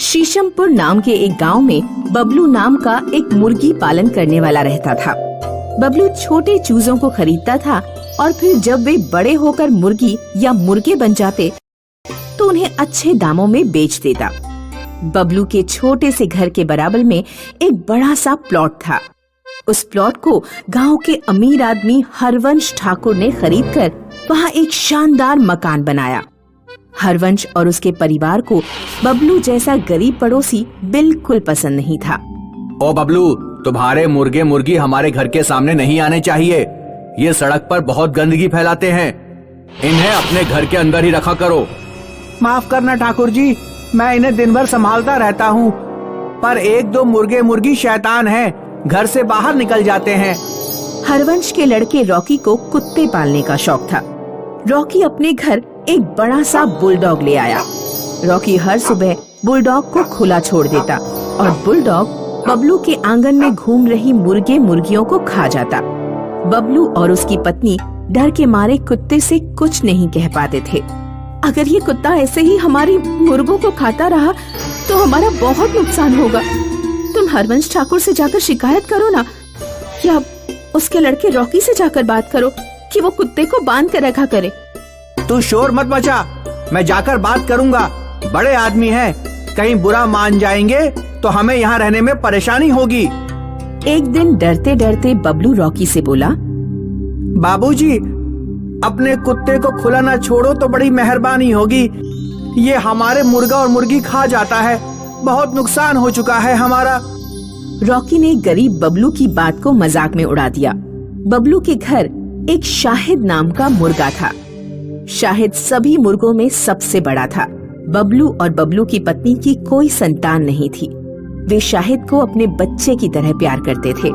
शीशमपुर नाम के एक गांव में बबलू नाम का एक मुर्गी पालन करने वाला रहता था। बबलू छोटे चूजों को खरीदता था और फिर जब वे बड़े होकर मुर्गी या मुर्गे बन जाते तो उन्हें अच्छे दामों में बेच देता। बबलू के छोटे से घर के बराबर में एक बड़ा सा प्लॉट था। उस प्लॉट को गांव के अमीर आदमी हरवंश ठाकुर ने खरीदकर वहां एक शानदार मकान बनाया। हरवंश और उसके परिवार को बबलू जैसा गरीब पड़ोसी बिल्कुल पसंद नहीं था। ओ बबलू, तुम्हारे मुर्गे मुर्गी हमारे घर के सामने नहीं आने चाहिए। ये सड़क पर बहुत गंदगी फैलाते हैं। इन्हें अपने घर के अंदर ही रखा करो। माफ करना ठाकुर जी, मैं इन्हें दिन भर संभालता रहता हूँ, पर एक दो मुर्गे मुर्गी शैतान हैं, घर से बाहर निकल जाते हैं। हरवंश के लड़के रॉकी को कुत्ते पालने का शौक था। रॉकी अपने घर एक बड़ा सा बुलडॉग ले आया। रॉकी हर सुबह बुलडॉग को खुला छोड़ देता और बुलडॉग बबलू के आंगन में घूम रही मुर्गे मुर्गियों को खा जाता। बबलू और उसकी पत्नी डर के मारे कुत्ते से कुछ नहीं कह पाते थे। अगर ये कुत्ता ऐसे ही हमारी मुर्गों को खाता रहा तो हमारा बहुत नुकसान होगा। तुम हरवंश ठाकुर से जाकर शिकायत करो ना, या उसके लड़के रॉकी से जाकर बात करो कि वो कुत्ते को बांध कर रखा करे। तू शोर मत मचा, मैं जाकर बात करूंगा। बड़े आदमी हैं, कहीं बुरा मान जाएंगे तो हमें यहाँ रहने में परेशानी होगी। एक दिन डरते डरते बबलू रॉकी से बोला, बाबूजी, अपने कुत्ते को खुला ना छोड़ो तो बड़ी मेहरबानी होगी। ये हमारे मुर्गा और मुर्गी खा जाता है, बहुत नुकसान हो चुका है हमारा। रॉकी ने गरीब बबलू की बात को मजाक में उड़ा दिया। बबलू के घर एक शाहिद नाम का मुर्गा था। शाहिद सभी मुर्गों में सबसे बड़ा था। बबलू और बबलू की पत्नी की कोई संतान नहीं थी। वे शाहिद को अपने बच्चे की तरह प्यार करते थे।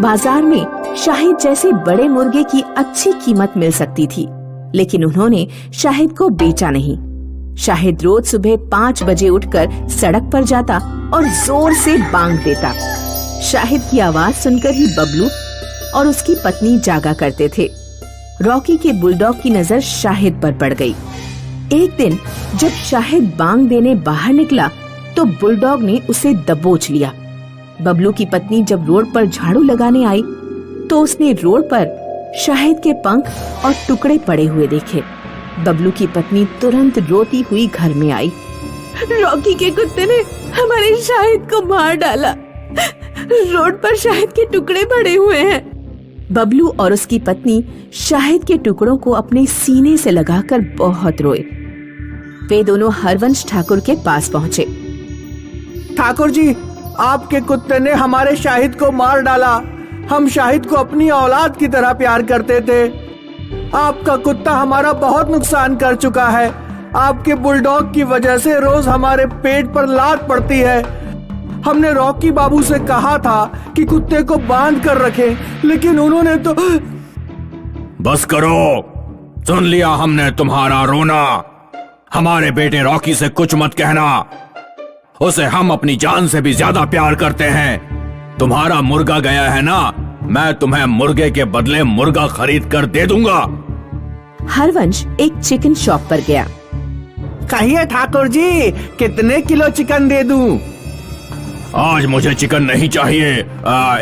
बाजार में शाहिद जैसे बड़े मुर्गे की अच्छी कीमत मिल सकती थी, लेकिन उन्होंने शाहिद को बेचा नहीं। शाहिद रोज सुबह 5 बजे उठकर सड़क पर जाता और जोर से बांग देता। शाहिद की आवाज सुनकर ही बबलू और उसकी पत्नी जागा करते थे। रॉकी के बुलडॉग की नजर शाहिद पर पड़ गई। एक दिन जब शाहिद बांग देने बाहर निकला तो बुलडॉग ने उसे दबोच लिया। बबलू की पत्नी जब रोड पर झाड़ू लगाने आई तो उसने रोड पर शाहिद के पंख और टुकड़े पड़े हुए देखे। बबलू की पत्नी तुरंत रोती हुई घर में आई। रॉकी के कुत्ते ने हमारे शाहिद को मार डाला। रोड पर शाहिद के टुकड़े पड़े हुए हैं। बबलू और उसकी पत्नी शाहिद के टुकड़ों को अपने सीने से लगाकर बहुत रोए। वे दोनों हरवंश ठाकुर के पास पहुँचे। ठाकुर जी, आपके कुत्ते ने हमारे शाहिद को मार डाला। हम शाहिद को अपनी औलाद की तरह प्यार करते थे। आपका कुत्ता हमारा बहुत नुकसान कर चुका है। आपके बुलडॉग की वजह से रोज हमारे पेट पर लात पड़ती है। हमने रॉकी बाबू से कहा था कि कुत्ते को बांध कर रखे, लेकिन उन्होंने तो। बस करो, सुन लिया हमने तुम्हारा रोना। हमारे बेटे रॉकी से कुछ मत कहना। उसे हम अपनी जान से भी ज्यादा प्यार करते हैं। तुम्हारा मुर्गा गया है ना, मैं तुम्हें मुर्गे के बदले मुर्गा खरीद कर दे दूंगा। हरवंश एक चिकन शॉप पर गया। कहिए ठाकुर जी, कितने किलो चिकन दे दूं? आज मुझे चिकन नहीं चाहिए,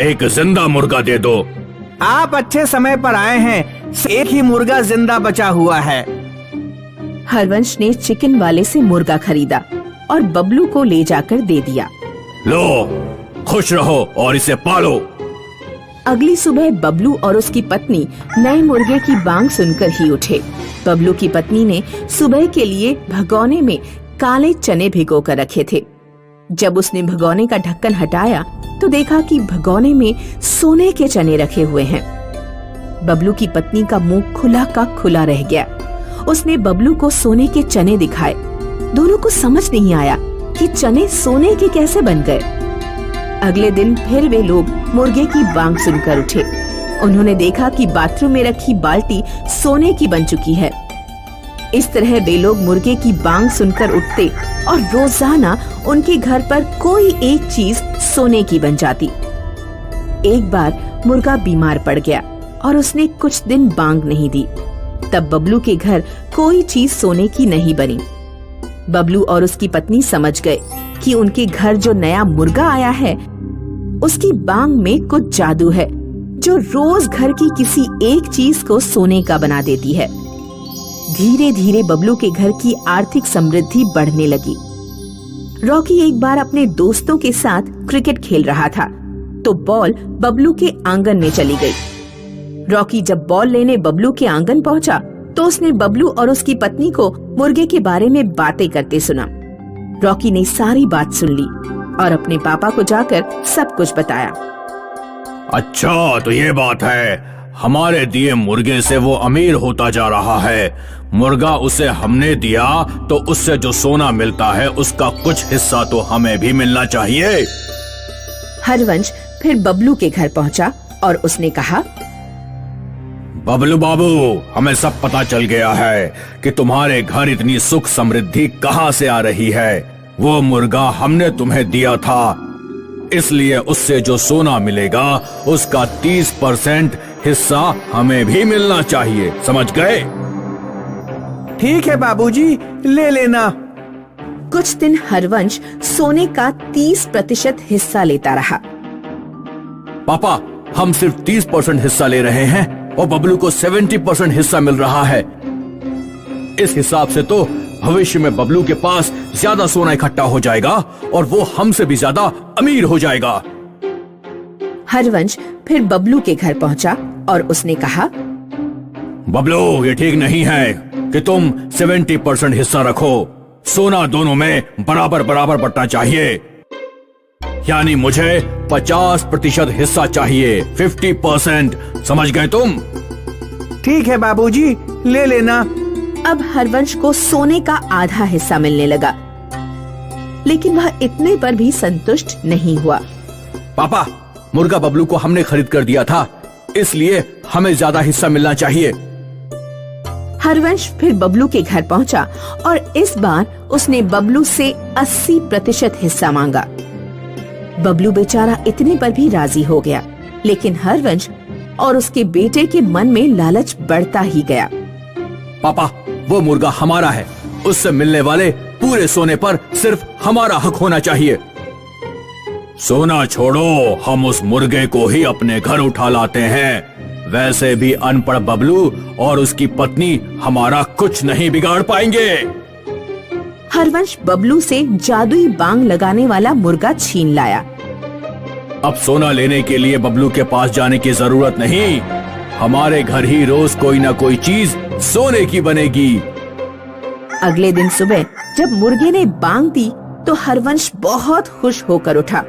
एक जिंदा मुर्गा दे दो। आप अच्छे समय पर आए हैं, एक ही मुर्गा जिंदा बचा हुआ है। हरवंश ने चिकन वाले से मुर्गा खरीदा और बबलू को ले जाकर दे दिया। लो, खुश रहो और इसे पालो। अगली सुबह बबलू और उसकी पत्नी नए मुर्गे की बांग सुनकर ही उठे। बबलू की पत्नी ने सुबह के लिए भगोने में काले चने भिगो कर रखे थे। जब उसने भगोने का ढक्कन हटाया तो देखा कि भगोने में सोने के चने रखे हुए हैं। बबलू की पत्नी का मुंह खुला का खुला रह गया। उसने बबलू को सोने के चने दिखाए। दोनों को समझ नहीं आया कि चने सोने के कैसे बन गए। अगले दिन फिर वे लोग मुर्गे की बांग सुनकर उठे। उन्होंने देखा कि बाथरूम में रखी बाल्टी सोने की बन चुकी है। इस तरह वे लोग मुर्गे की बांग सुनकर उठते और रोजाना उनके घर पर कोई एक चीज सोने की बन जाती। एक बार मुर्गा बीमार पड़ गया और उसने कुछ दिन बांग नहीं दी। तब बबलू के घर कोई चीज सोने की नहीं बनी। बबलू और उसकी पत्नी समझ गए कि उनके घर जो नया मुर्गा आया है उसकी बांग में कुछ जादू है जो रोज घर की किसी एक चीज को सोने का बना देती है। धीरे धीरे बबलू के घर की आर्थिक समृद्धि बढ़ने लगी। रॉकी एक बार अपने दोस्तों के साथ क्रिकेट खेल रहा था तो बॉल बबलू के आंगन में चली गई। रॉकी जब बॉल लेने बबलू के आंगन पहुंचा तो उसने बबलू और उसकी पत्नी को मुर्गे के बारे में बातें करते सुना। रॉकी ने सारी बात सुन ली और अपने पापा को जाकर सब कुछ बताया। अच्छा, तो ये बात है, हमारे दिए मुर्गे से वो अमीर होता जा रहा है। मुर्गा उसे हमने दिया तो उससे जो सोना मिलता है उसका कुछ हिस्सा तो हमें भी मिलना चाहिए। हरवंश फिर बबलू के घर पहुंचा और उसने कहा, बबलू बाबू, हमें सब पता चल गया है कि तुम्हारे घर इतनी सुख समृद्धि कहाँ से आ रही है। वो मुर्गा हमने तुम्हें दिया था, इसलिए उससे जो सोना मिलेगा उसका 30% हिस्सा हमें भी मिलना चाहिए, समझ गए? ठीक है बाबूजी, ले लेना। कुछ दिन हरवंश सोने का 30% हिस्सा लेता रहा। पापा, हम सिर्फ 30% हिस्सा ले रहे हैं और बबलू को 70% हिस्सा मिल रहा है। इस हिसाब से तो भविष्य में बबलू के पास ज्यादा सोना इकट्ठा हो जाएगा और वो हमसे भी ज्यादा अमीर हो जाएगा। हरवंश फिर बबलू के घर पहुंचा और उसने कहा, बबलू, ये ठीक नहीं है कि तुम 70% हिस्सा रखो। सोना दोनों में बराबर बराबर बंटना चाहिए। यानी मुझे 50% हिस्सा चाहिए, 50%, समझ गए तुम? ठीक है बाबूजी, ले लेना। अब हरवंश को सोने का आधा हिस्सा मिलने लगा, लेकिन वह इतने पर भी संतुष्ट नहीं हुआ। पापा, मुर्गा बबलू को हमने खरीद कर दिया था, इसलिए हमें ज्यादा हिस्सा मिलना चाहिए। हरवंश फिर बबलू के घर पहुंचा और इस बार उसने बबलू से 80% हिस्सा मांगा। बबलू बेचारा इतने पर भी राजी हो गया, लेकिन हरवंश और उसके बेटे के मन में लालच बढ़ता ही गया। पापा, वो मुर्गा हमारा है, उससे मिलने वाले पूरे सोने पर सिर्फ हमारा हक होना चाहिए। सोना छोड़ो, हम उस मुर्गे को ही अपने घर उठा लाते हैं। वैसे भी अनपढ़ बबलू और उसकी पत्नी हमारा कुछ नहीं बिगाड़ पाएंगे। हरवंश बबलू से जादुई बांग लगाने वाला मुर्गा छीन लाया। अब सोना लेने के लिए बबलू के पास जाने की जरूरत नहीं, हमारे घर ही रोज कोई ना कोई चीज सोने की बनेगी। अगले दिन सुबह जब मुर्गे ने बांग दी तो हरवंश बहुत खुश होकर उठा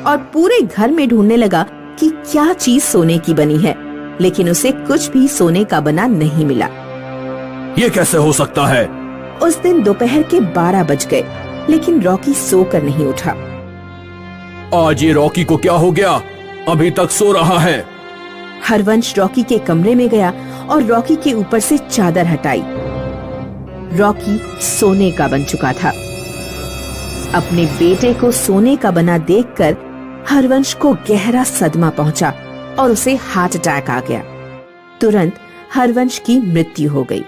और पूरे घर में ढूंढने लगा कि क्या चीज सोने की बनी है, लेकिन उसे कुछ भी सोने का बना नहीं मिला। ये कैसे हो सकता है? उस दिन दोपहर के 12 बज गए, लेकिन रॉकी सोकर नहीं उठा। आज ये रॉकी को क्या हो गया? अभी तक सो रहा है। हरवंश रॉकी के कमरे में गया और रॉकी के ऊपर से चादर हटाई। रॉकी सोने का बन चुका था। अपने बेटे को सोने का बना देखकर हरवंश को गहरा सदमा पहुंचा और उसे हार्ट अटैक आ गया। तुरंत हरवंश की मृत्यु हो गई।